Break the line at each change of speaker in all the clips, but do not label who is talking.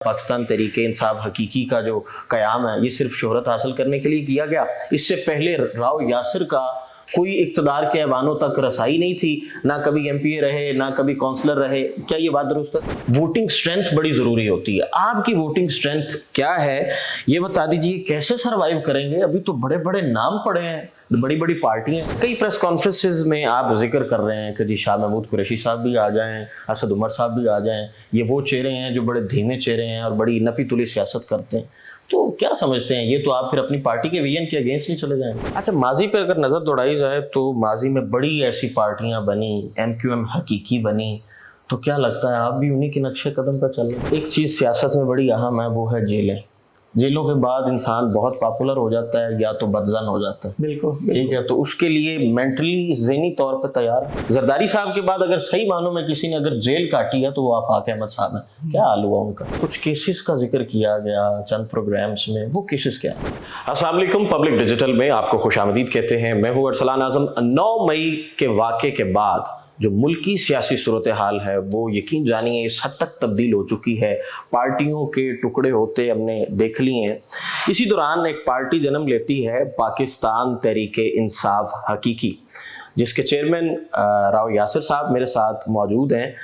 पाकिस्तान तहरीक इंसाफ हकीकी का जो क़याम है ये सिर्फ शोहरत हासिल करने के लिए किया गया। इससे पहले राव यासिर का कोई इक़्तिदार के ऐवानों तक रसाई नहीं थी, ना कभी एमपीए रहे ना कभी काउंसलर रहे। क्या ये बात दुरुस्त है? वोटिंग स्ट्रेंथ बड़ी ज़रूरी होती है। आपकी वोटिंग स्ट्रेंथ क्या है ये बता दीजिए, कैसे सर्वाइव करेंगे? अभी तो बड़े बड़े नाम पड़े हैं, बड़ी बड़ी पार्टियां। कई प्रेस कॉन्फ्रेंसेज में आप जिक्र कर रहे हैं कि जी शाह महमूद कुरैशी साहब भी आ जाएं, असद उमर साहब भी आ जाएं। ये वो चेहरे हैं जो बड़े धीमे चेहरे हैं और बड़ी नपी तुली सियासत करते हैं। तो क्या समझते हैं, ये तो आप फिर अपनी पार्टी के विजन के अगेंस्ट नहीं चले जाएंगे? अच्छा, माजी पे अगर नज़र दौड़ाई जाए तो माजी में बड़ी ऐसी पार्टियां बनी, MQM हकीकी बनी, तो क्या लगता है आप भी उन्हीं के नक्शे कदम पर चल रहे हैं? एक चीज़ सियासत में बड़ी अहम है, वो है जेलें। जेलों के बाद इंसान बहुत पॉपुलर हो जाता है या तो बदजन हो जाता है।
बिल्कुल
ठीक है, तो उसके लिए मेंटली ज़हनी तौर पे तैयार है। जरदारी साहब के बाद अगर सही मानों में किसी ने अगर जेल काटी है तो वो आफाक अहमद साहब है। क्या हाल हुआ उनका? कुछ केसेस का जिक्र किया गया चंद प्रोग्राम्स में, वो केसेस क्या है? अस्सलाम वालेकुम, पब्लिक डिजिटल में आपको खुशामदीद कहते हैं। मैं हूँ अरसलान आज़म। 9 मई के वाक़े के बाद जो मुल्की सियासी सूरत हाल है वो यकीन जानिए इस हद तक तब्दील हो चुकी है। पार्टियों के टुकड़े होते हमने देख लिए हैं। इसी दौरान एक पार्टी जन्म लेती है पाकिस्तान तहरीक इंसाफ हकीकी, जिसके चेयरमैन राव यासिर साहब मेरे साथ मौजूद हैं।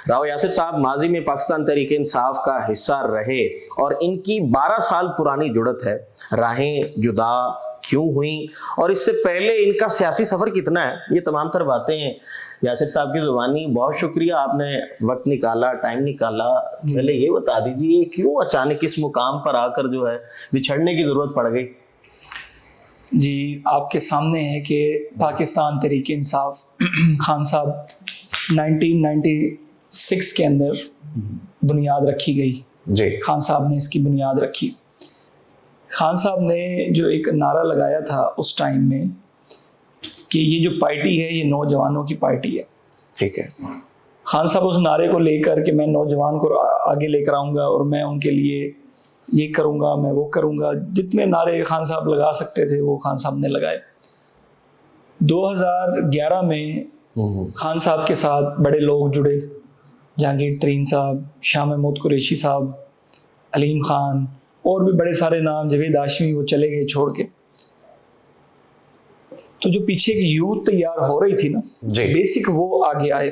राव यासिर साहब माजी में पाकिस्तान तहरीक इंसाफ का हिस्सा रहे और इनकी 12 साल पुरानी जुड़त है। राहें जुदा क्यों हुई और इससे पहले इनका सियासी सफ़र कितना है, ये तमाम तर बातें यासिर साहब की ज़ुबानी। बहुत शुक्रिया, आपने वक्त निकाला, टाइम निकाला। पहले ये बता दीजिए क्यों अचानक इस मुकाम पर आकर जो है बिछड़ने की ज़रूरत पड़ गई?
जी, आपके सामने है कि पाकिस्तान तहरीक इंसाफ खान साहब 1996 के अंदर बुनियाद रखी गई।
जी,
खान साहब ने इसकी बुनियाद रखी। खान साहब ने जो एक नारा लगाया था उस टाइम में कि ये जो पार्टी है ये नौजवानों की पार्टी है।
ठीक है।
खान साहब उस नारे को लेकर कि मैं नौजवान को आगे लेकर आऊँगा और मैं उनके लिए ये करूँगा, मैं वो करूँगा, जितने नारे खान साहब लगा सकते थे वो खान साहब ने लगाए। 2011 में खान साहब के साथ बड़े लोग जुड़े, जहांगीर तरीन साहब, शाह महमूद कुरैशी साहब, अलीम खान और भी बड़े सारे नाम, जावेद हाशमी, वो चले गए छोड़ के। तो जो पीछे की यूथ तैयार हो रही थी ना, बेसिक वो आगे आए।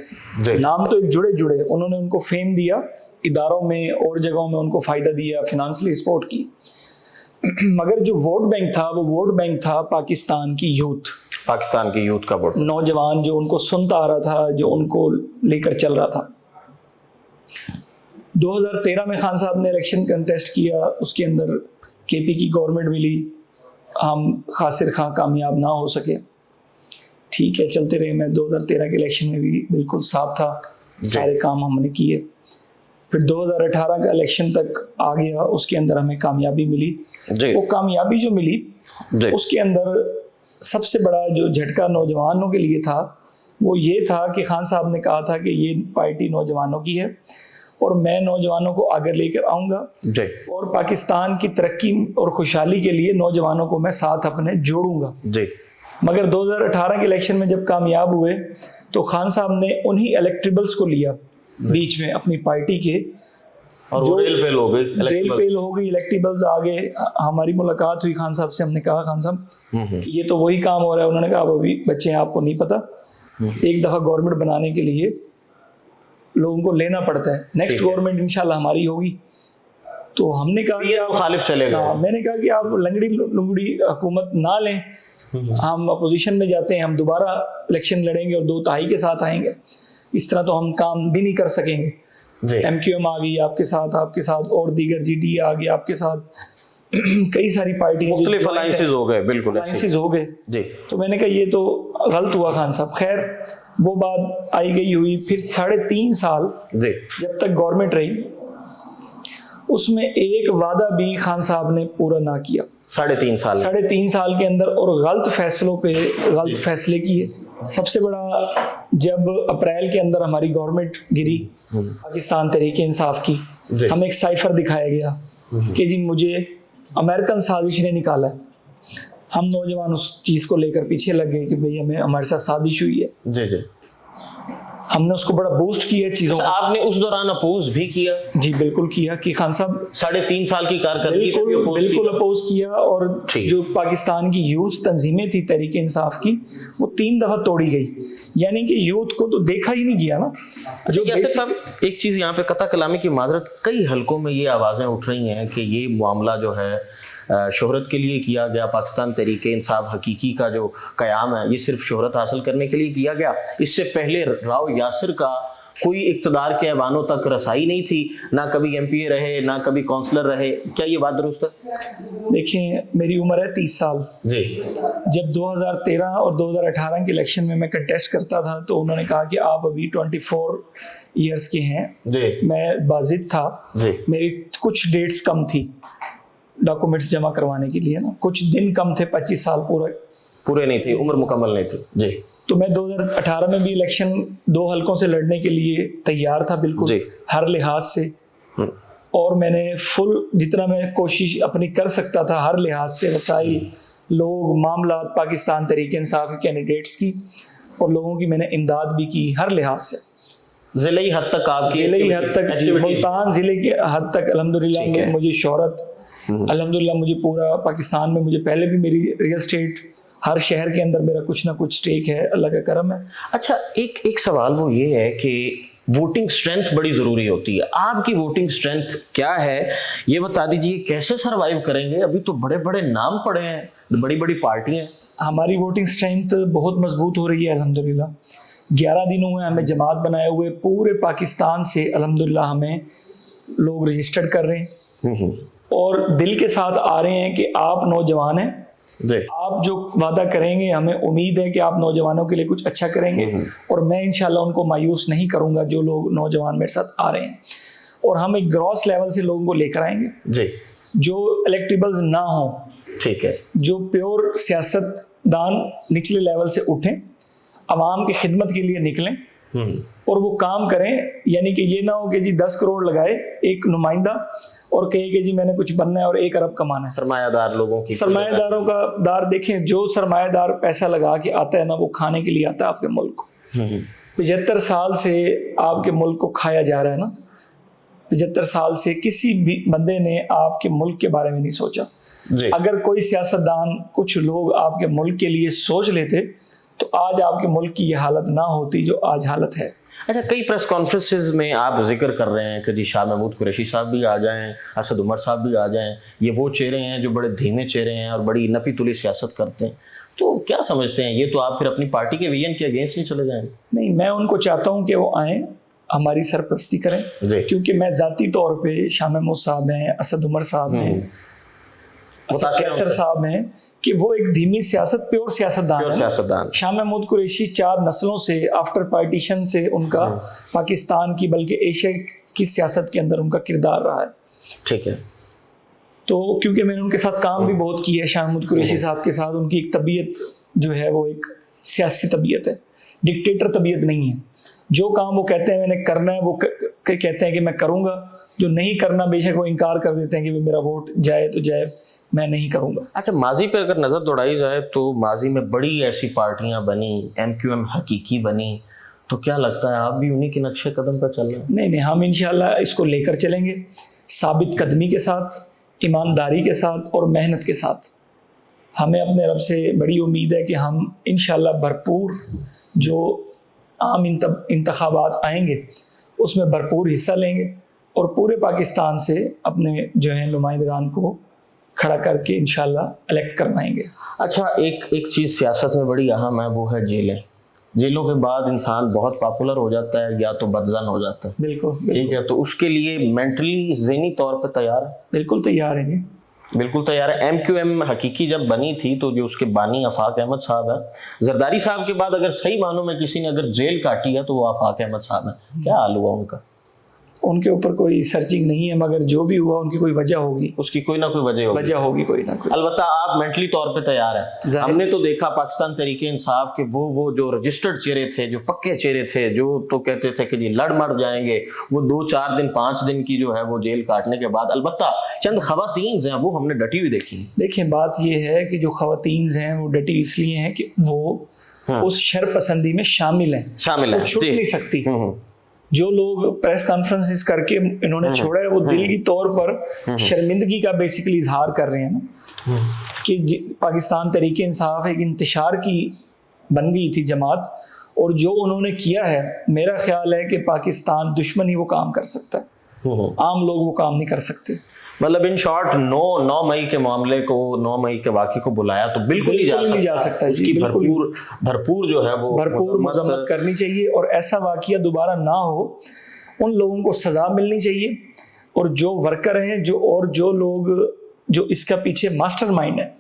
नाम तो एक जुड़े जुड़े, उन्होंने उनको फेम दिया, इदारों में और जगहों में उनको फ़ायदा दिया, फिनेंशियली सपोर्ट की। मगर जो वोट बैंक था वो वोट बैंक था पाकिस्तान की यूथ,
पाकिस्तान की यूथ का वोट,
नौजवान जो उनको सुनता आ रहा था, जो उनको लेकर चल रहा था। 2013 में खान साहब ने इलेक्शन कंटेस्ट किया, उसके अंदर KP की गवर्नमेंट मिली, हम खासिर खां कामयाब ना हो सके। ठीक है, चलते रहे। मैं 2013 के इलेक्शन में भी बिल्कुल साफ था, सारे काम हमने किए। फिर 2018 का इलेक्शन तक आ गया, उसके अंदर हमें कामयाबी मिली। वो कामयाबी जो मिली उसके अंदर सबसे बड़ा जो झटका नौजवानों के लिए था वो ये था कि खान साहब ने कहा था कि ये पार्टी नौजवानों की है और मैं नौजवानों को आगे लेकर आऊँगा और पाकिस्तान की तरक्की और खुशहाली के लिए नौजवानों को मैं साथ अपने जोड़ूंगा। मगर 2018 के इलेक्शन में जब कामयाब हुए तो खान साहब ने उन्हीं इलेक्टेबल्स को लिया बीच में अपनी पार्टी के,
और जो रेल पेल
हो गई, इलेक्टेबल्स आ गए। हमारी मुलाकात हुई खान साहब से, हमने कहा खान साहब ये तो वही काम हो रहा है। उन्होंने कहा अभी बच्चे हैं, आपको नहीं पता, एक दफ़ा गवर्नमेंट बनाने के लिए लोगों को लेना पड़ता है, नेक्स्ट गवर्नमेंट इंशाल्लाह हमारी होगी। तो हमने कहा कि
मुखालिफ चलेगा।
मैंने कहा कि आप लंगड़ी लुंगड़ी हुकूमत ना लें, हम अपोजिशन में जाते हैं, हम दोबारा इलेक्शन लड़ेंगे और 2 तिहाई के साथ आएंगे। इस तरह तो हम काम भी नहीं कर सकेंगे। MQM आ गई आपके साथ और दीगर GD आ गई आपके साथ, कई सारी पार्टी
मुख्तलिफ अलायंसेस हो गए, बिल्कुल
अलायंसेस हो गए जी। तो मैंने कहा ये तो गलत हुआ खान साहब। खैर वो बात आई गई हुई। फिर 3.5 साल जब तक गवर्नमेंट रही उसमें एक वादा भी खान साहब ने पूरा ना किया। 3.5 साल के अंदर, और गलत फैसलों पे गलत फैसले किए। सबसे बड़ा, जब अप्रैल के अंदर हमारी गवर्नमेंट गिरी पाकिस्तान तहरीक इंसाफ की, हमें एक साइफर दिखाया गया कि जी मुझे अमेरिकन साजिश ने निकाला है। हम नौजवान उस चीज़ को लेकर पीछे लग गए कि भाई हमारे साथ साजिश हुई है। हमने उसको बड़ा बूस्ट किया चीज़ों को।
आपने उस दौरान अपोज भी किया?
जी बिल्कुल किया कि खान साहब
3.5 साल की कारकर्दगी को भी
बिल्कुल
oppose
बिल्कुल
किया।
अपोज किया। और
ठीक।
जो पाकिस्तान की यूथ तंजीमें थी तहरीक इंसाफ की, वो 3 दफ़ा तोड़ी गई, यानी कि यूथ को तो देखा ही नहीं गया ना।
जो यासिर साहब, एक चीज़ यहाँ पे कता कलामी की माजरत, कई हलकों में ये आवाज़ें उठ रही हैं कि ये मामला जो है शोहरत के लिए किया गया, पाकिस्तान तहरीक इंसाफ हकीकी का जो क़याम है ये सिर्फ शोहरत हासिल करने के लिए किया गया। इससे पहले राव यासिर का कोई इक़्तिदार के ऐवानों तक रसाई नहीं थी, ना कभी MPA रहे, ना कभी काउंसलर रहे। क्या ये बात दुरुस्त है?
देखिए, मेरी उम्र है 30 साल
जी।
जब 2013 और 2018 के इलेक्शन में मैं कंटेस्ट करता था तो उन्होंने कहा कि आप अभी 24 ईयर्स के हैं।
जी।
मैं बाजिद था
जी।
मेरी कुछ डेट्स कम थी डॉक्यूमेंट्स जमा करवाने के लिए ना, कुछ दिन कम थे, 25 साल
पूरे नहीं थे, उम्र मुकम्मल नहीं थी। जी।
तो मैं 2018 में भी इलेक्शन 2 हलकों से लड़ने के लिए तैयार था बिल्कुल
जी।
हर लिहाज से, और मैंने फुल जितना मैं कोशिश अपनी कर सकता था हर लिहाज से, वसाइल, लोग, मामला, पाकिस्तान तहरीक इंसाफ के कैंडिडेट्स की और लोगों की मैंने इमदाद भी की हर लिहाज से।
ज़िले हद तक आपकी
ज़िले हद तक जी, मुल्तान ज़िले के हद तक अल्हम्दुलिल्लाह
ठीक है।
मुझे शोहरत, अल्हम्दुलिल्लाह मुझे पूरा पाकिस्तान में, मुझे पहले भी मेरी रियल स्टेट हर शहर के अंदर मेरा कुछ ना कुछ स्टेक है, अल्लाह का करम है।
अच्छा, एक सवाल वो ये है कि वोटिंग स्ट्रेंथ बड़ी ज़रूरी होती है। आपकी वोटिंग स्ट्रेंथ क्या है ये बता दीजिए, कैसे सरवाइव करेंगे? अभी तो बड़े बड़े नाम पड़े हैं, बड़ी बड़ी पार्टियां।
हमारी वोटिंग स्ट्रेंथ बहुत मजबूत हो रही है अल्हम्दुलिल्लाह। 11 दिन हुए हमें जमात बनाए हुए, पूरे पाकिस्तान से अल्हम्दुलिल्लाह हमें लोग रजिस्टर्ड कर रहे हैं और दिल के साथ आ रहे हैं कि आप नौजवान हैं, आप जो वादा करेंगे हमें उम्मीद है कि आप नौजवानों के लिए कुछ अच्छा करेंगे, और मैं इंशाल्लाह उनको मायूस नहीं करूंगा जो लोग नौजवान मेरे साथ आ रहे हैं। और हम एक ग्रॉस लेवल से लोगों को लेकर आएंगे
जी,
जो इलेक्टेबल्स ना हो,
ठीक है,
जो प्योर सियासतदान निचले लेवल से उठें, आवाम की खिदमत के लिए निकलें और वो काम करें। यानी कि ये ना हो कि जी 10 करोड़ लगाए एक नुमाइंदा और कहे कि जी मैंने कुछ बनना है और 1 अरब कमाना है।
सरमायादार लोगों की,
सरमायादारों का दार देखें, जो सरमायादार पैसा लगा के आता है ना, वो खाने के लिए आता है आपके मुल्क को। 75 साल से आपके मुल्क को खाया जा रहा है ना, 75 साल से किसी भी बंदे ने आपके मुल्क के बारे में नहीं सोचा। अगर कोई सियासतदान, कुछ लोग आपके मुल्क के लिए सोच लेते तो आज आपके मुल्क की ये हालत ना होती जो आज हालत है।
अच्छा, कई प्रेस कॉन्फ्रेंसेस में आप जिक्र कर रहे हैं कि जी शाह महमूद कुरैशी साहब भी आ जाएं, असद उमर साहब भी आ जाएं, ये वो चेहरे हैं जो बड़े धीमे चेहरे हैं और बड़ी नपी तुली सियासत करते हैं, तो क्या समझते हैं ये तो आप फिर अपनी पार्टी के विजन के अगेंस्ट नहीं चले जाएंगे?
नहीं, मैं उनको चाहता हूँ कि वो आएँ, हमारी सरपरस्ती करें, क्योंकि मैं ज़ाती तौर पे शाह महमूद साहब हैं, असद उमर साहब हैं, असद कैसर साहब हैं, कि वो एक धीमी सियासत, प्योर सियासतदान। शाह महमूद कुरैशी 4 नस्लों से, आफ्टर पार्टीशन से उनका पाकिस्तान की बल्कि एशिया की सियासत के अंदर उनका किरदार रहा है। ठीक है, तो क्योंकि मैंने उनके साथ काम भी बहुत किया है, शाह महमूद कुरैशी साहब के साथ, उनकी एक तबीयत जो है वो एक सियासी तबीयत है, डिक्टेटर तबीयत नहीं है। जो काम वो कहते हैं मैंने करना है, वो कहते हैं कि मैं करूँगा, जो नहीं करना बेशक वो इनकार कर देते हैं कि मेरा वोट जाए तो जाए, मैं नहीं करूँगा। अच्छा,
माजी पे अगर नज़र दौड़ाई जाए तो माजी में बड़ी ऐसी पार्टियां बनी, MQM हकीकी बनी, तो क्या लगता है आप भी उन्हीं के नक्शे कदम पर चल रहे हैं?
नहीं, हम इंशाल्लाह इसको लेकर चलेंगे, साबित कदमी के साथ, ईमानदारी के साथ और मेहनत के साथ। हमें अपने रब से बड़ी उम्मीद है कि हम इंशाल्लाह भरपूर जो आम इंतखाबात आएंगे उसमें भरपूर हिस्सा लेंगे और पूरे पाकिस्तान से अपने जो है नुमाइंदगान को खड़ा करके इंशाल्लाह इलेक्ट करवाएंगे।
अच्छा, एक चीज़ सियासत में बड़ी अहम है, वो है जेलें। जेलों के बाद इंसान बहुत पॉपुलर हो जाता है या तो बदजन हो जाता है।
बिल्कुल।
ठीक है, तो उसके लिए मेंटली ज़हनी तौर पे तैयार है?
बिल्कुल तैयार है जी,
बिल्कुल तैयार है। MQM हकीकी जब बनी थी तो जो उसके बानी आफाक अहमद साहब है, जरदारी साहब के बाद अगर सही मानों में किसी ने अगर जेल काटी है तो वो आफाक अहमद साहब है। क्या हाल हुआ उनका?
उनके ऊपर कोई सर्चिंग नहीं है, मगर जो भी हुआ उनकी कोई वजह होगी,
उसकी कोई ना कोई वजह होगी
कोई ना कोई।
अलबत्ता आप मेंटली तौर पे तैयार हैं। हमने तो देखा पाकिस्तान तहरीक इंसाफ के वो जो रजिस्टर्ड चेहरे थे, जो पक्के चेहरे थे, जो तो कहते थे कि जी लड़ मर जाएंगे, वो 2-4 दिन 5 दिन की जो है वो जेल काटने के बाद अलबत्ता चंद खवातीन हैं वो हमने डटी हुई देखी।
देखिए, बात ये है कि जो खवातीन हैं वो डटी इसलिए हैं कि वो उस शर पसंदी में शामिल हैं,
शामिल
वो
है
छूट
जी।
नहीं सकती। जो लोग प्रेस कॉन्फ्रेंसेस करके इन्होंने छोड़ा है, वो दिल की तौर पर शर्मिंदगी का बेसिकली इजहार कर रहे हैं ना, कि पाकिस्तान तहरीक इंसाफ एक इंतशार की बन गई थी जमात, और जो उन्होंने किया है, मेरा ख्याल है कि पाकिस्तान दुश्मन ही वो काम कर सकता है, आम लोग वो काम नहीं कर सकते।
मतलब इन शॉर्ट 9 मई के मामले को, 9 मई के वाक़े को बुलाया तो बिल्कुल नहीं जा सकता है।
जी,
उसकी
बिल्कुल
भरपूर जो है वो
भरपूर मजम्मत करनी चाहिए, और ऐसा वाक़या दोबारा ना हो, उन लोगों को सज़ा मिलनी चाहिए, और जो वर्कर हैं जो लोग जो इसका पीछे मास्टरमाइंड है,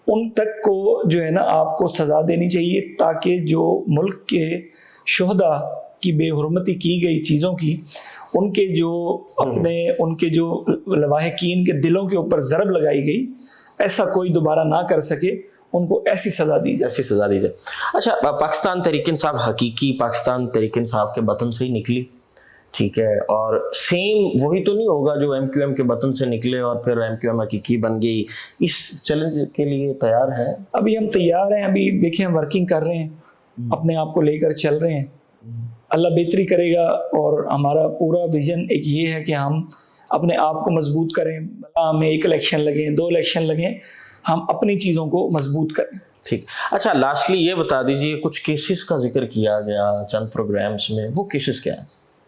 उन तक को जो है ना आपको सज़ा देनी चाहिए, ताकि जो मुल्क के शुहदा की बेहुरमती की गई चीज़ों की, उनके जो लवाहिकीन के दिलों के ऊपर ज़रब लगाई गई, ऐसा कोई दोबारा ना कर सके, उनको ऐसी सज़ा दी जाए।
अच्छा, पाकिस्तान तहरीक इंसाफ हकीकी पाकिस्तान तहरीक इंसाफ के वतन से ही निकली, ठीक है, और सेम वही तो नहीं होगा जो एमक्यूएम के वतन से निकले और फिर एमक्यूएम हकीकी बन गई। इस चैलेंज के लिए तैयार है?
अभी हम तैयार हैं, अभी देखिए हम वर्किंग कर रहे हैं, अपने आप को लेकर चल रहे हैं, अल्लाह बेहतरी करेगा, और हमारा पूरा विजन एक ये है कि हम अपने आप को मजबूत करें, हमें 1 इलेक्शन लगे, 2 इलेक्शन लगे, हम अपनी चीज़ों को मजबूत करें।
ठीक। अच्छा, लास्टली ये बता दीजिए, कुछ केसेस का जिक्र किया गया चंद प्रोग्राम्स में, वो केसेस क्या है?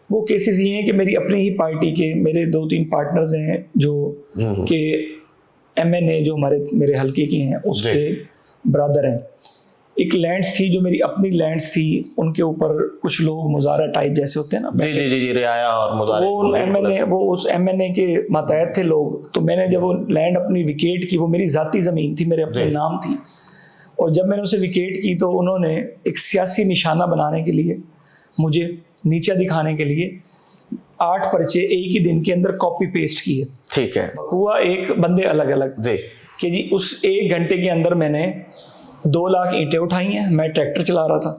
वो केसेस ये हैं कि मेरी अपनी ही पार्टी के मेरे 2-3 पार्टनर्स हैं जो कि MNA जो मेरे हल्के के हैं, उसके ब्रदर हैं। एक लैंड्स थी जो मेरी अपनी लैंड्स थी, उनके ऊपर कुछ लोग मुजारा टाइप जैसे होते हैं ना,
जी, रियाया और मुजारा,
वो उस MNA के मातहत थे लोग। तो मैंने जब वो लैंड अपनी विकेट की, वो मेरी ज़ाती ज़मीन थी, मेरे अपने नाम थी, और जब मैंने उसे विकेट की तो उन्होंने एक सियासी निशाना बनाने के लिए, मुझे नीचा दिखाने के लिए 8 पर्चे एक ही दिन के अंदर कॉपी पेस्ट किए।
ठीक है,
हुआ एक बंदे अलग अलग
जी,
कि जी उस 1 घंटे के अंदर मैंने 2 लाख ईंटें उठाई हैं, मैं ट्रैक्टर चला रहा था।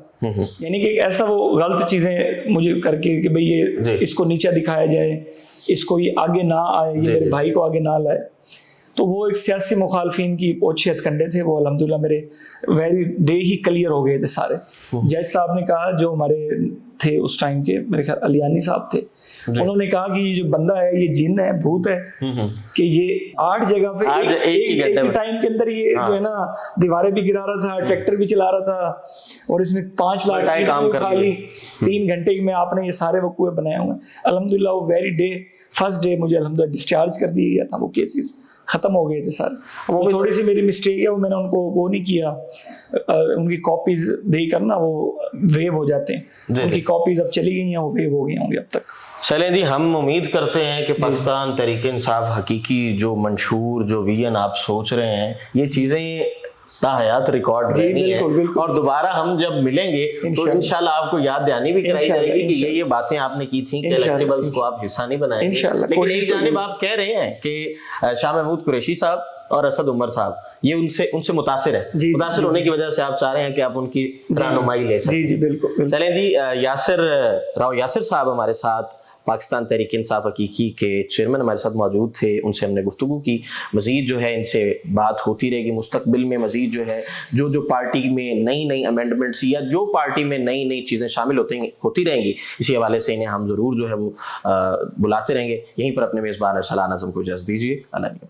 यानी कि ऐसा वो गलत चीज़ें मुझे करके कि भाई ये इसको नीचा दिखाया जाए, इसको ये आगे ना आए, ये मेरे भाई को आगे ना लाए। तो वो एक सियासी मुखालफिन की ओछे हथकंडे थे, वो अल्हम्दुलिल्लाह मेरे वेरी डे ही क्लियर हो गए थे सारे। जज साहब ने कहा, जो हमारे थे उस टाइम के, मेरे ख्याल अलियानी साहब थे, उन्होंने कहा कि ये जो बंदा है, ये जिन है, भूत है, कि ये 8 जगह पे एक टाइम के अंदर ये जो है ना दीवारें भी गिरा रहा था, ट्रैक्टर भी चला रहा था, और इसने 5 लाख काम कर ली 3 घंटे में। आपने ये सारे वकूए बनाए हुए हैं। अल्हम्दुलिल्लाह वो वेरी डे फर्स्ट डे मुझे अल्हम्दुलिल्लाह डिस्चार्ज कर दिया गया था, वो केसेस ख़त्म हो गए थे सारे। वो थोड़ी सी मेरी मिस्टेक है, वो मैंने उनको वो नहीं किया, उनकी कॉपीज दे कर ना वो वेव हो जाते हैं, उनकी कॉपीज अब चली गई हैं, वो वेव हो गई होंगी अब तक।
चलें जी, हम उम्मीद करते हैं कि पाकिस्तान तहरीक इंसाफ हकीकी जो मंशूर, जो विजन आप सोच रहे हैं, ये चीज़ें ताहयात रिकॉर्ड रहनी है, और दोबारा हम जब मिलेंगे तो इंशाल्लाह आपको याद दहानी भी कराई जाएगी कि ये बातें आपने की थी, कि इलेक्टेबल्स को आप हिस्सा नहीं बनाएंगे। लेकिन एक जानिब आप कह रहे हैं कि शाह महमूद कुरैशी साहब और असद उमर साहब ये उनसे मुतासिर है, मुतासिर होने की वजह से आप चाह रहे हैं कि आप उनकी रहनुमाई ले सकें।
जी बिल्कुल।
चलें जी, यासिर साहब हमारे साथ पाकिस्तान तहरीक इंसाफ हकीकी के चेयरमैन हमारे साथ मौजूद थे, उनसे हमने गुफ्तगू की। मज़ीद जो है इनसे बात होती रहेगी मुस्तकबिल में, मज़ीद जो है जो पार्टी में नई अमेंडमेंट्स या जो पार्टी में नई चीज़ें शामिल होती रहेंगी, इसी हवाले से इन्हें हम ज़रूर जो है वो बुलाते रहेंगे। यहीं पर अपने मेज़बान अरसलान आज़म को इजाज़त दीजिए। अल्लाह।